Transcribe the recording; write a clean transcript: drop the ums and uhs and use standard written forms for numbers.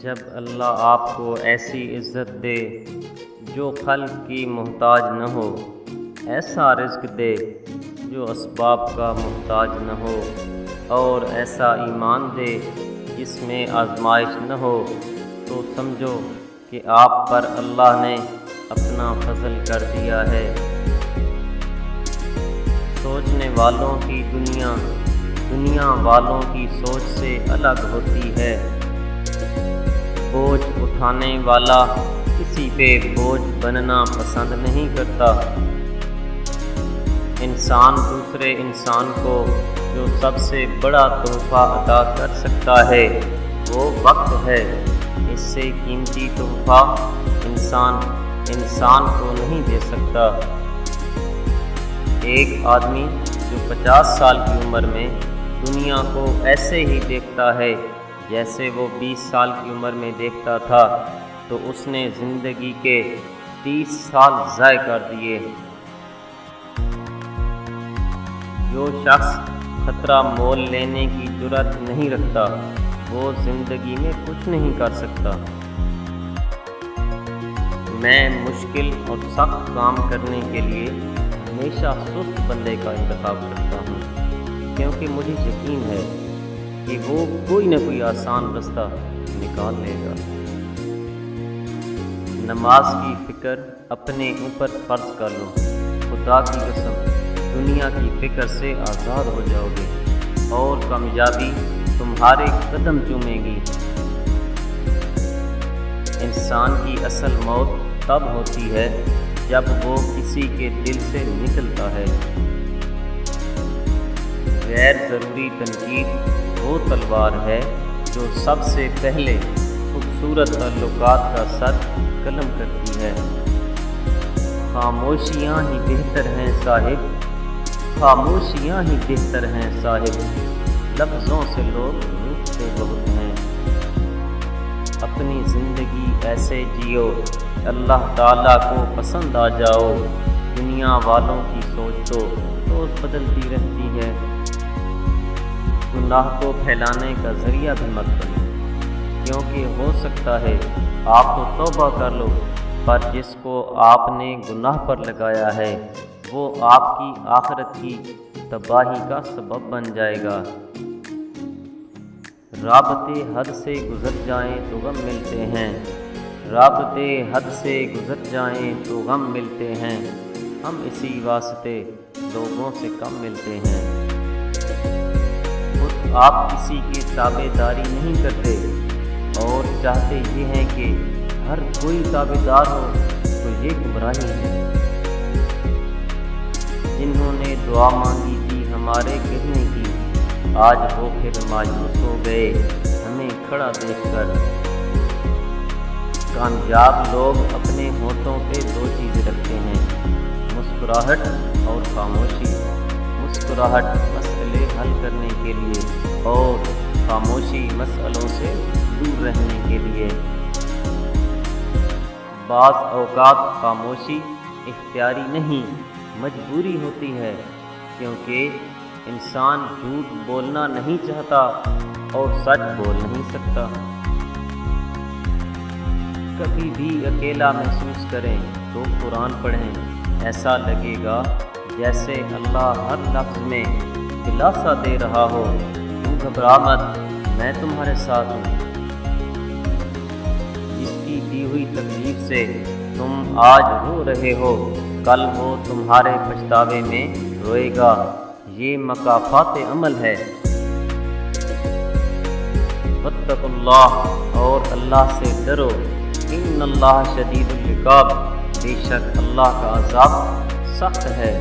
جب اللہ آپ کو ایسی عزت دے جو خلق کی محتاج نہ ہو، ایسا رزق دے جو اسباب کا محتاج نہ ہو، اور ایسا ایمان دے جس میں آزمائش نہ ہو، تو سمجھو کہ آپ پر اللہ نے اپنا فضل کر دیا ہے۔ سوچنے والوں کی دنیا والوں کی سوچ سے الگ ہوتی ہے۔ بوجھ اٹھانے والا کسی پہ بوجھ بننا پسند نہیں کرتا۔ انسان دوسرے انسان کو جو سب سے بڑا تحفہ عطا کر سکتا ہے وہ وقت ہے۔ اس سے قیمتی تحفہ انسان کو نہیں دے سکتا۔ ایک آدمی جو 50 سال کی عمر میں دنیا کو ایسے ہی دیکھتا ہے جیسے وہ 20 سال کی عمر میں دیکھتا تھا، تو اس نے زندگی کے 30 سال ضائع کر دیے۔ جو شخص خطرہ مول لینے کی جرأت نہیں رکھتا وہ زندگی میں کچھ نہیں کر سکتا۔ میں مشکل اور سخت کام کرنے کے لیے ہمیشہ سست بندے کا انتخاب کرتا ہوں، کیونکہ مجھے یقین ہے کہ وہ کوئی نہ کوئی آسان رستہ نکال لے گا۔ نماز کی فکر اپنے اوپر فرض کر لو، خدا کی قسم دنیا کی فکر سے آزاد ہو جاؤ گے اور کامیابی تمہارے قدم چومے گی۔ انسان کی اصل موت تب ہوتی ہے جب وہ کسی کے دل سے نکلتا ہے۔ غیر ضروری تنقید وہ تلوار ہے جو سب سے پہلے خوبصورت تعلقات کا سر قلم کرتی ہے۔ خاموشیاں ہی بہتر ہیں صاحب، خاموشیاں ہی بہتر ہیں صاحب، لفظوں سے لوگ روٹھتے بہت ہیں۔ اپنی زندگی ایسے جیو اللہ تعالیٰ کو پسند آ جاؤ۔ دنیا والوں کی سوچ تو روز بدلتی رہتی ہے۔ گناہ کو پھیلانے کا ذریعہ بھی مت بنو، کیونکہ ہو سکتا ہے آپ تو توبہ کر لو، پر جس کو آپ نے گناہ پر لگایا ہے وہ آپ کی آخرت کی تباہی کا سبب بن جائے گا۔ رابطے حد سے گزر جائیں تو غم ملتے ہیں، رابطے حد سے گزر جائیں تو غم ملتے ہیں، ہم اسی واسطے لوگوں سے کم ملتے ہیں۔ خود آپ کسی کی تابع داری نہیں کرتے اور چاہتے یہ ہیں کہ ہر کوئی تابع دار ہو، تو یہ گمراہی ہے۔ جنہوں نے دعا مانگی تھی ہمارے گرنے کی، آج وہ پھر مایوس ہو گئے ہمیں کھڑا دیکھ کر۔ کامیاب لوگ اپنے ہونٹوں پہ دو چیزیں رکھتے ہیں، مسکراہٹ اور خاموشی۔ مسکراہٹ مسئلے حل کرنے کے لیے اور خاموشی مسئلوں سے دور رہنے کے لیے۔ بعض اوقات خاموشی اختیاری نہیں مجبوری ہوتی ہے، کیونکہ انسان جھوٹ بولنا نہیں چاہتا اور سچ بول نہیں سکتا۔ کبھی بھی اکیلا محسوس کریں تو قرآن پڑھیں، ایسا لگے گا جیسے اللہ ہر لفظ میں دلاسا دے رہا ہو، تم گھبرا مت، میں تمہارے ساتھ ہوں۔ جس کی دی ہوئی تکلیف سے تم آج رو رہے ہو، کل وہ تمہارے پچھتاوے میں روئے گا۔ یہ مکافات عمل ہے۔ واتقوا اللہ، اور اللہ سے ڈرو، ان اللہ شدید العقاب، بے شک اللہ کا عذاب سخت ہے۔